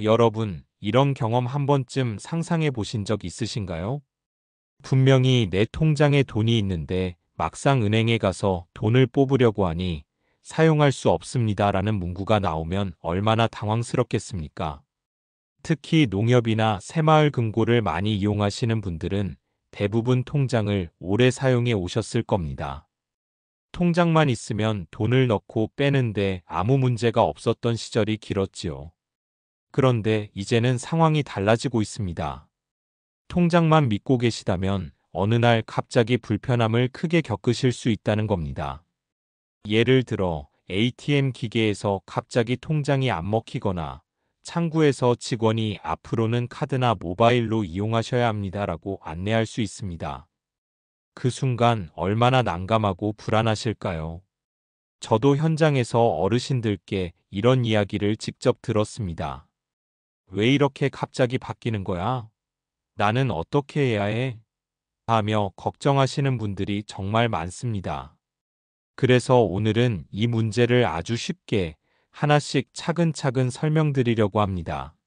여러분, 이런 경험 한 번쯤 상상해 보신 적 있으신가요? 분명히 내 통장에 돈이 있는데 막상 은행에 가서 돈을 뽑으려고 하니 사용할 수 없습니다라는 문구가 나오면 얼마나 당황스럽겠습니까? 특히 농협이나 새마을금고를 많이 이용하시는 분들은 대부분 통장을 오래 사용해 오셨을 겁니다. 통장만 있으면 돈을 넣고 빼는데 아무 문제가 없었던 시절이 길었지요. 그런데 이제는 상황이 달라지고 있습니다. 통장만 믿고 계시다면 어느 날 갑자기 불편함을 크게 겪으실 수 있다는 겁니다. 예를 들어 ATM 기계에서 갑자기 통장이 안 먹히거나 창구에서 직원이 앞으로는 카드나 모바일로 이용하셔야 합니다라고 안내할 수 있습니다. 그 순간 얼마나 난감하고 불안하실까요? 저도 현장에서 어르신들께 이런 이야기를 직접 들었습니다. 왜 이렇게 갑자기 바뀌는 거야? 나는 어떻게 해야 해? 하며 걱정하시는 분들이 정말 많습니다. 그래서 오늘은 이 문제를 아주 쉽게 하나씩 차근차근 설명드리려고 합니다.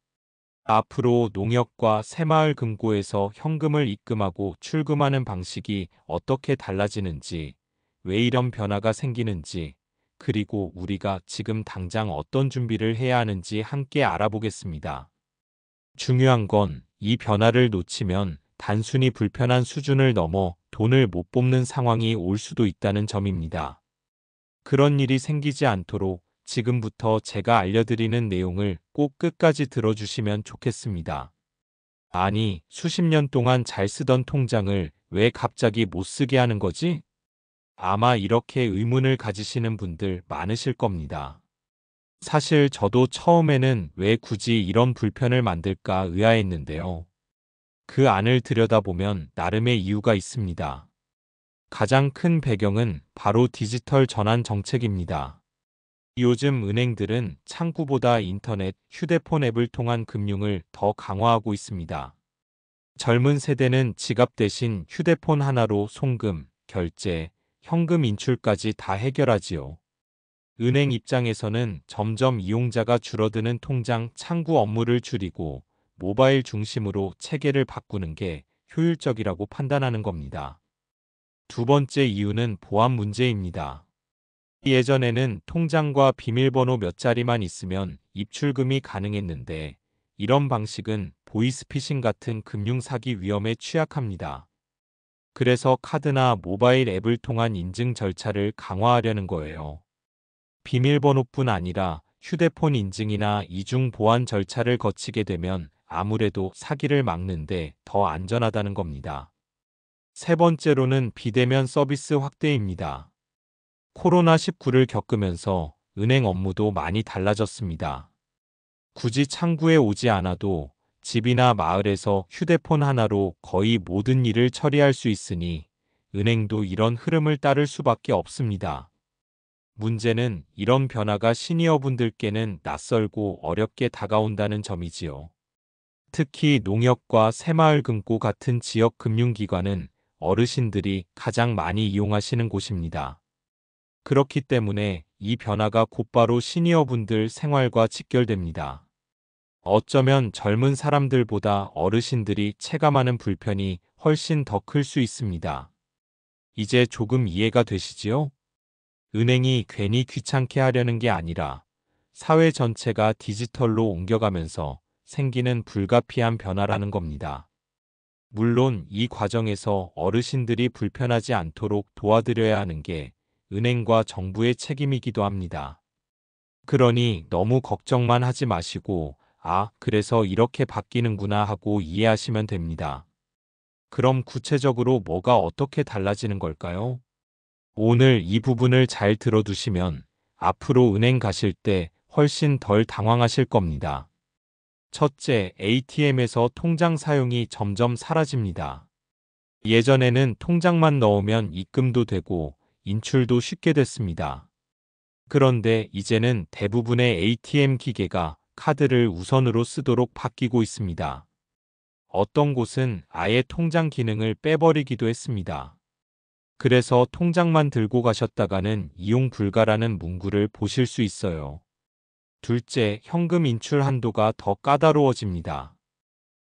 앞으로 농협과 새마을금고에서 현금을 입금하고 출금하는 방식이 어떻게 달라지는지, 왜 이런 변화가 생기는지, 그리고 우리가 지금 당장 어떤 준비를 해야 하는지 함께 알아보겠습니다. 중요한 건 이 변화를 놓치면 단순히 불편한 수준을 넘어 돈을 못 뽑는 상황이 올 수도 있다는 점입니다. 그런 일이 생기지 않도록 지금부터 제가 알려드리는 내용을 꼭 끝까지 들어주시면 좋겠습니다. 아니, 수십 년 동안 잘 쓰던 통장을 왜 갑자기 못 쓰게 하는 거지? 아마 이렇게 의문을 가지시는 분들 많으실 겁니다. 사실 저도 처음에는 왜 굳이 이런 불편을 만들까 의아했는데요. 그 안을 들여다보면 나름의 이유가 있습니다. 가장 큰 배경은 바로 디지털 전환 정책입니다. 요즘 은행들은 창구보다 인터넷, 휴대폰 앱을 통한 금융을 더 강화하고 있습니다. 젊은 세대는 지갑 대신 휴대폰 하나로 송금, 결제, 현금 인출까지 다 해결하지요. 은행 입장에서는 점점 이용자가 줄어드는 통장 창구 업무를 줄이고 모바일 중심으로 체계를 바꾸는 게 효율적이라고 판단하는 겁니다. 두 번째 이유는 보안 문제입니다. 예전에는 통장과 비밀번호 몇 자리만 있으면 입출금이 가능했는데 이런 방식은 보이스피싱 같은 금융사기 위험에 취약합니다. 그래서 카드나 모바일 앱을 통한 인증 절차를 강화하려는 거예요. 비밀번호뿐 아니라 휴대폰 인증이나 이중 보안 절차를 거치게 되면 아무래도 사기를 막는데 더 안전하다는 겁니다. 세 번째로는 비대면 서비스 확대입니다. 코로나19를 겪으면서 은행 업무도 많이 달라졌습니다. 굳이 창구에 오지 않아도 집이나 마을에서 휴대폰 하나로 거의 모든 일을 처리할 수 있으니 은행도 이런 흐름을 따를 수밖에 없습니다. 문제는 이런 변화가 시니어분들께는 낯설고 어렵게 다가온다는 점이지요. 특히 농협과 새마을금고 같은 지역 금융기관은 어르신들이 가장 많이 이용하시는 곳입니다. 그렇기 때문에 이 변화가 곧바로 시니어분들 생활과 직결됩니다. 어쩌면 젊은 사람들보다 어르신들이 체감하는 불편이 훨씬 더 클 수 있습니다. 이제 조금 이해가 되시지요? 은행이 괜히 귀찮게 하려는 게 아니라 사회 전체가 디지털로 옮겨가면서 생기는 불가피한 변화라는 겁니다. 물론 이 과정에서 어르신들이 불편하지 않도록 도와드려야 하는 게 은행과 정부의 책임이기도 합니다. 그러니 너무 걱정만 하지 마시고, 아, 그래서 이렇게 바뀌는구나 하고 이해하시면 됩니다. 그럼 구체적으로 뭐가 어떻게 달라지는 걸까요? 오늘 이 부분을 잘 들어두시면 앞으로 은행 가실 때 훨씬 덜 당황하실 겁니다. 첫째, ATM에서 통장 사용이 점점 사라집니다. 예전에는 통장만 넣으면 입금도 되고 인출도 쉽게 됐습니다. 그런데 이제는 대부분의 ATM 기계가 카드를 우선으로 쓰도록 바뀌고 있습니다. 어떤 곳은 아예 통장 기능을 빼버리기도 했습니다. 그래서 통장만 들고 가셨다가는 이용 불가라는 문구를 보실 수 있어요. 둘째, 현금 인출 한도가 더 까다로워집니다.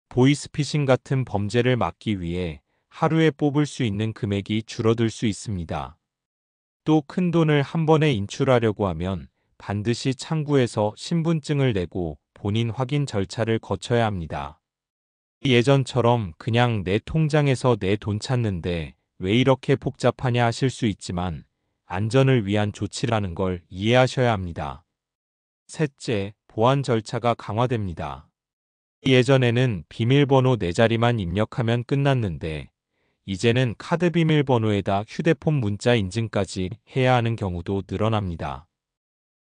보이스피싱 같은 범죄를 막기 위해 하루에 뽑을 수 있는 금액이 줄어들 수 있습니다. 또 큰 돈을 한 번에 인출하려고 하면 반드시 창구에서 신분증을 내고 본인 확인 절차를 거쳐야 합니다. 예전처럼 그냥 내 통장에서 내 돈 찾는데 왜 이렇게 복잡하냐 하실 수 있지만 안전을 위한 조치라는 걸 이해하셔야 합니다. 셋째, 보안 절차가 강화됩니다. 예전에는 비밀번호 4자리만 입력하면 끝났는데 이제는 카드 비밀번호에다 휴대폰 문자 인증까지 해야 하는 경우도 늘어납니다.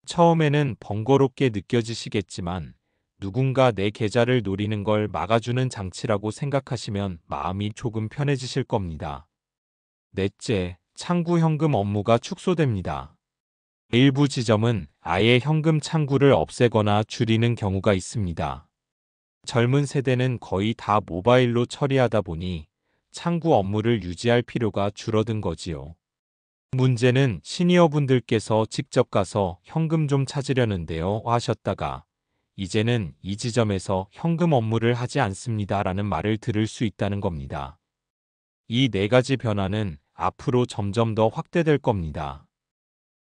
처음에는 번거롭게 느껴지시겠지만 누군가 내 계좌를 노리는 걸 막아주는 장치라고 생각하시면 마음이 조금 편해지실 겁니다. 넷째, 창구 현금 업무가 축소됩니다. 일부 지점은 아예 현금 창구를 없애거나 줄이는 경우가 있습니다. 젊은 세대는 거의 다 모바일로 처리하다 보니 창구 업무를 유지할 필요가 줄어든 거지요. 문제는 시니어분들께서 직접 가서 현금 좀 찾으려는데요 하셨다가 이제는 이 지점에서 현금 업무를 하지 않습니다라는 말을 들을 수 있다는 겁니다. 이 네 가지 변화는 앞으로 점점 더 확대될 겁니다.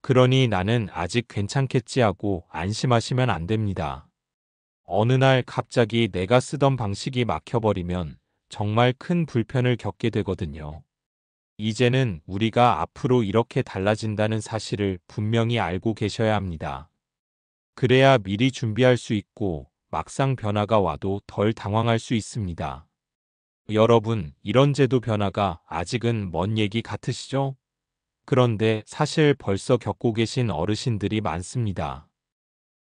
그러니 나는 아직 괜찮겠지 하고 안심하시면 안 됩니다. 어느 날 갑자기 내가 쓰던 방식이 막혀버리면 정말 큰 불편을 겪게 되거든요. 이제는 우리가 앞으로 이렇게 달라진다는 사실을 분명히 알고 계셔야 합니다. 그래야 미리 준비할 수 있고 막상 변화가 와도 덜 당황할 수 있습니다. 여러분, 이런 제도 변화가 아직은 먼 얘기 같으시죠? 그런데 사실 벌써 겪고 계신 어르신들이 많습니다.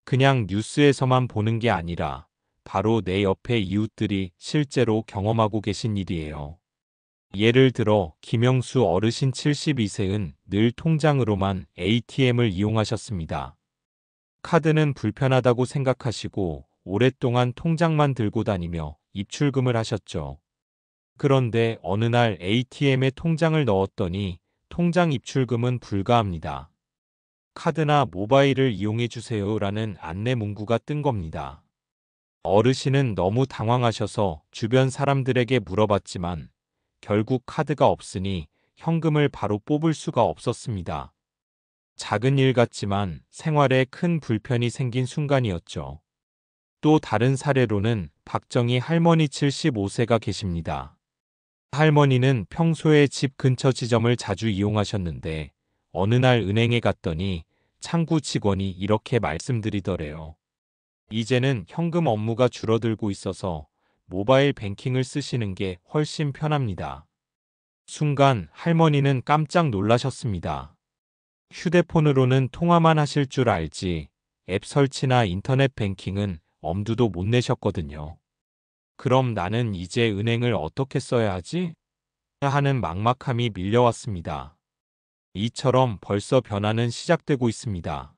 그냥 뉴스에서만 보는 게 아니라 바로 내 옆에 이웃들이 실제로 경험하고 계신 일이에요. 예를 들어 김영수 어르신 72세는 늘 통장으로만 ATM을 이용하셨습니다. 카드는 불편하다고 생각하시고 오랫동안 통장만 들고 다니며 입출금을 하셨죠. 그런데 어느 날 ATM에 통장을 넣었더니 통장 입출금은 불가합니다. 카드나 모바일을 이용해 주세요라는 안내 문구가 뜬 겁니다. 어르신은 너무 당황하셔서 주변 사람들에게 물어봤지만 결국 카드가 없으니 현금을 바로 뽑을 수가 없었습니다. 작은 일 같지만 생활에 큰 불편이 생긴 순간이었죠. 또 다른 사례로는 박정희 할머니 75세가 계십니다. 할머니는 평소에 집 근처 지점을 자주 이용하셨는데 어느 날 은행에 갔더니 창구 직원이 이렇게 말씀드리더래요. 이제는 현금 업무가 줄어들고 있어서 모바일 뱅킹을 쓰시는 게 훨씬 편합니다. 순간 할머니는 깜짝 놀라셨습니다. 휴대폰으로는 통화만 하실 줄 알지 앱 설치나 인터넷 뱅킹은 엄두도 못 내셨거든요. 그럼 나는 이제 은행을 어떻게 써야 하지? 하는 막막함이 밀려왔습니다. 이처럼 벌써 변화는 시작되고 있습니다.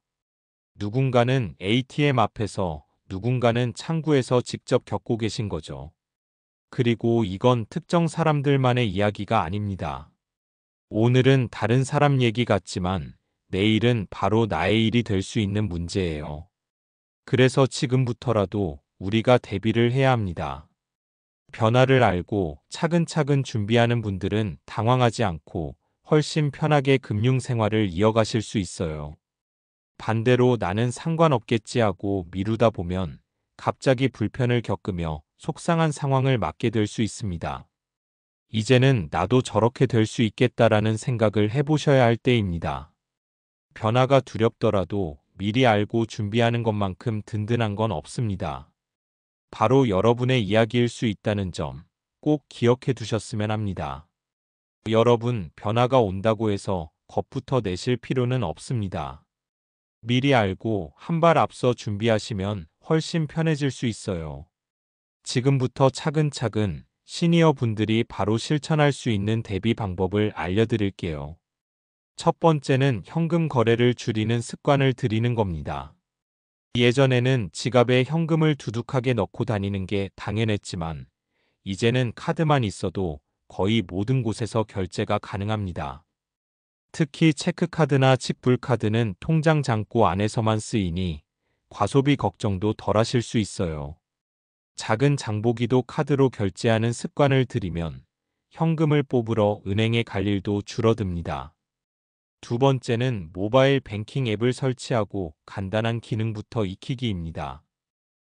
누군가는 ATM 앞에서 누군가는 창구에서 직접 겪고 계신 거죠. 그리고 이건 특정 사람들만의 이야기가 아닙니다. 오늘은 다른 사람 얘기 같지만 내일은 바로 나의 일이 될 수 있는 문제예요. 그래서 지금부터라도 우리가 대비를 해야 합니다. 변화를 알고 차근차근 준비하는 분들은 당황하지 않고 훨씬 편하게 금융 생활을 이어가실 수 있어요. 반대로 나는 상관없겠지 하고 미루다 보면 갑자기 불편을 겪으며 속상한 상황을 맞게 될 수 있습니다. 이제는 나도 저렇게 될 수 있겠다라는 생각을 해보셔야 할 때입니다. 변화가 두렵더라도 미리 알고 준비하는 것만큼 든든한 건 없습니다. 바로 여러분의 이야기일 수 있다는 점 꼭 기억해 두셨으면 합니다. 여러분, 변화가 온다고 해서 겁부터 내실 필요는 없습니다. 미리 알고 한 발 앞서 준비하시면 훨씬 편해질 수 있어요. 지금부터 차근차근 시니어 분들이 바로 실천할 수 있는 대비 방법을 알려드릴게요. 첫 번째는 현금 거래를 줄이는 습관을 들이는 겁니다. 예전에는 지갑에 현금을 두둑하게 넣고 다니는 게 당연했지만 이제는 카드만 있어도 거의 모든 곳에서 결제가 가능합니다. 특히 체크카드나 직불카드는 통장 잔고 안에서만 쓰이니 과소비 걱정도 덜 하실 수 있어요. 작은 장보기도 카드로 결제하는 습관을 들이면 현금을 뽑으러 은행에 갈 일도 줄어듭니다. 두 번째는 모바일 뱅킹 앱을 설치하고 간단한 기능부터 익히기입니다.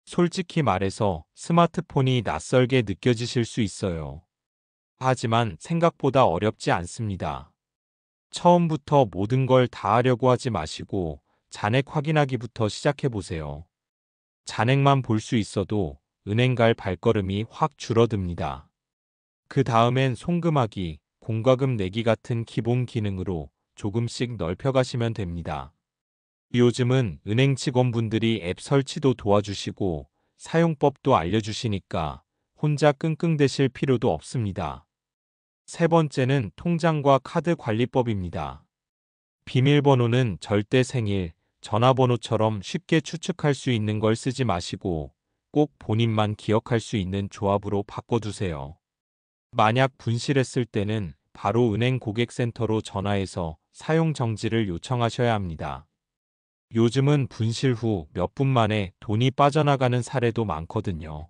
솔직히 말해서 스마트폰이 낯설게 느껴지실 수 있어요. 하지만 생각보다 어렵지 않습니다. 처음부터 모든 걸 다 하려고 하지 마시고 잔액 확인하기부터 시작해 보세요. 잔액만 볼 수 있어도 은행 갈 발걸음이 확 줄어듭니다. 그 다음엔 송금하기, 공과금 내기 같은 기본 기능으로 조금씩 넓혀가시면 됩니다. 요즘은 은행 직원분들이 앱 설치도 도와주시고 사용법도 알려주시니까 혼자 끙끙대실 필요도 없습니다. 세 번째는 통장과 카드 관리법입니다. 비밀번호는 절대 생일, 전화번호처럼 쉽게 추측할 수 있는 걸 쓰지 마시고 꼭 본인만 기억할 수 있는 조합으로 바꿔두세요. 만약 분실했을 때는 바로 은행 고객센터로 전화해서 사용 정지를 요청하셔야 합니다. 요즘은 분실 후 몇 분 만에 돈이 빠져나가는 사례도 많거든요.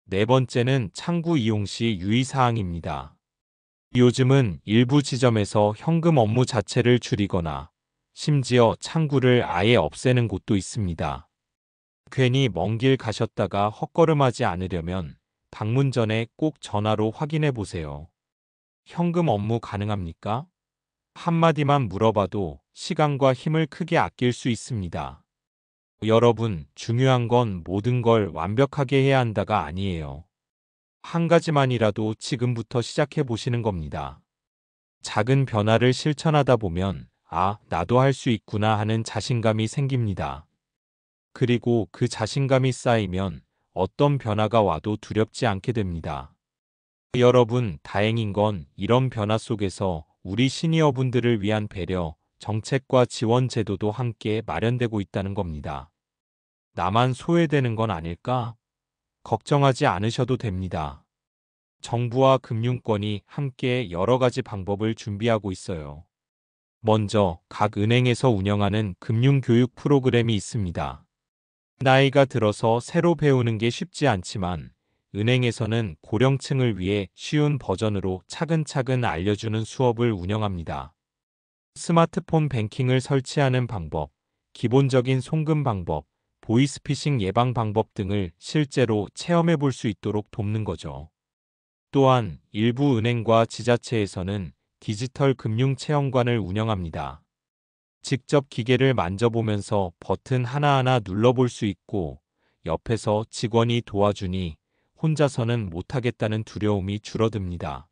네 번째는 창구 이용 시 유의사항입니다. 요즘은 일부 지점에서 현금 업무 자체를 줄이거나 심지어 창구를 아예 없애는 곳도 있습니다. 괜히 먼 길 가셨다가 헛걸음하지 않으려면 방문 전에 꼭 전화로 확인해 보세요. 현금 업무 가능합니까? 한마디만 물어봐도 시간과 힘을 크게 아낄 수 있습니다. 여러분, 중요한 건 모든 걸 완벽하게 해야 한다가 아니에요. 한 가지만이라도 지금부터 시작해 보시는 겁니다. 작은 변화를 실천하다 보면, 아, 나도 할 수 있구나 하는 자신감이 생깁니다. 그리고 그 자신감이 쌓이면 어떤 변화가 와도 두렵지 않게 됩니다. 여러분, 다행인 건 이런 변화 속에서 우리 시니어분들을 위한 배려, 정책과 지원 제도도 함께 마련되고 있다는 겁니다. 나만 소외되는 건 아닐까? 걱정하지 않으셔도 됩니다. 정부와 금융권이 함께 여러 가지 방법을 준비하고 있어요. 먼저 각 은행에서 운영하는 금융교육 프로그램이 있습니다. 나이가 들어서 새로 배우는 게 쉽지 않지만 은행에서는 고령층을 위해 쉬운 버전으로 차근차근 알려주는 수업을 운영합니다. 스마트폰 뱅킹을 설치하는 방법, 기본적인 송금 방법, 보이스피싱 예방 방법 등을 실제로 체험해 볼 수 있도록 돕는 거죠. 또한 일부 은행과 지자체에서는 디지털 금융 체험관을 운영합니다. 직접 기계를 만져보면서 버튼 하나하나 눌러볼 수 있고 옆에서 직원이 도와주니 혼자서는 못하겠다는 두려움이 줄어듭니다.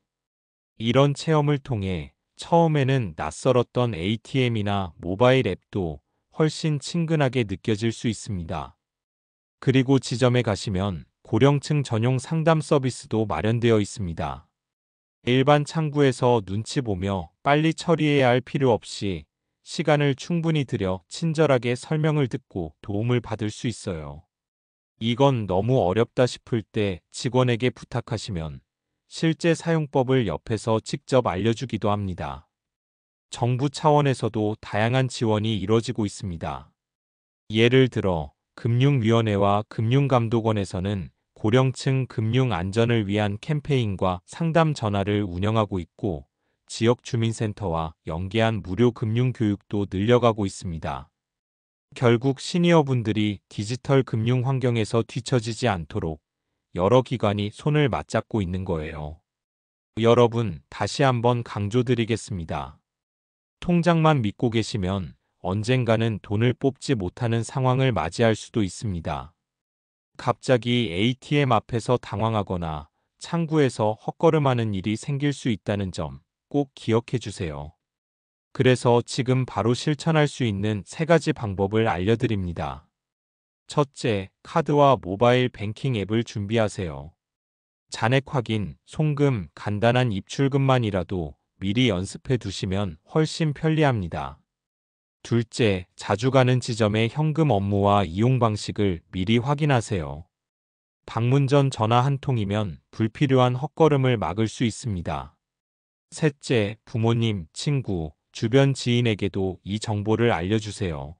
이런 체험을 통해 처음에는 낯설었던 ATM이나 모바일 앱도 훨씬 친근하게 느껴질 수 있습니다. 그리고 지점에 가시면 고령층 전용 상담 서비스도 마련되어 있습니다. 일반 창구에서 눈치 보며 빨리 처리해야 할 필요 없이 시간을 충분히 들여 친절하게 설명을 듣고 도움을 받을 수 있어요. 이건 너무 어렵다 싶을 때 직원에게 부탁하시면 실제 사용법을 옆에서 직접 알려주기도 합니다. 정부 차원에서도 다양한 지원이 이뤄지고 있습니다. 예를 들어 금융위원회와 금융감독원에서는 고령층 금융 안전을 위한 캠페인과 상담 전화를 운영하고 있고 지역 주민센터와 연계한 무료 금융 교육도 늘려가고 있습니다. 결국 시니어분들이 디지털 금융 환경에서 뒤처지지 않도록 여러 기관이 손을 맞잡고 있는 거예요. 여러분, 다시 한번 강조드리겠습니다. 통장만 믿고 계시면 언젠가는 돈을 뽑지 못하는 상황을 맞이할 수도 있습니다. 갑자기 ATM 앞에서 당황하거나 창구에서 헛걸음하는 일이 생길 수 있다는 점 꼭 기억해 주세요. 그래서 지금 바로 실천할 수 있는 세 가지 방법을 알려드립니다. 첫째, 카드와 모바일 뱅킹 앱을 준비하세요. 잔액 확인, 송금, 간단한 입출금만이라도 미리 연습해 두시면 훨씬 편리합니다. 둘째, 자주 가는 지점의 현금 업무와 이용 방식을 미리 확인하세요. 방문 전 전화 한 통이면 불필요한 헛걸음을 막을 수 있습니다. 셋째, 부모님, 친구, 주변 지인에게도 이 정보를 알려주세요.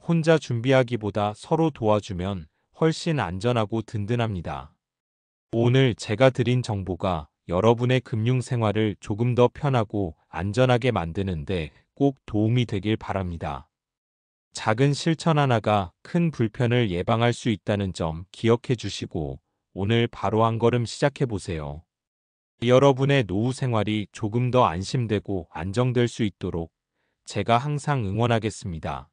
혼자 준비하기보다 서로 도와주면 훨씬 안전하고 든든합니다. 오늘 제가 드린 정보가 여러분의 금융 생활을 조금 더 편하고 안전하게 만드는데 꼭 도움이 되길 바랍니다. 작은 실천 하나가 큰 불편을 예방할 수 있다는 점 기억해 주시고 오늘 바로 한 걸음 시작해 보세요. 여러분의 노후 생활이 조금 더 안심되고 안정될 수 있도록 제가 항상 응원하겠습니다.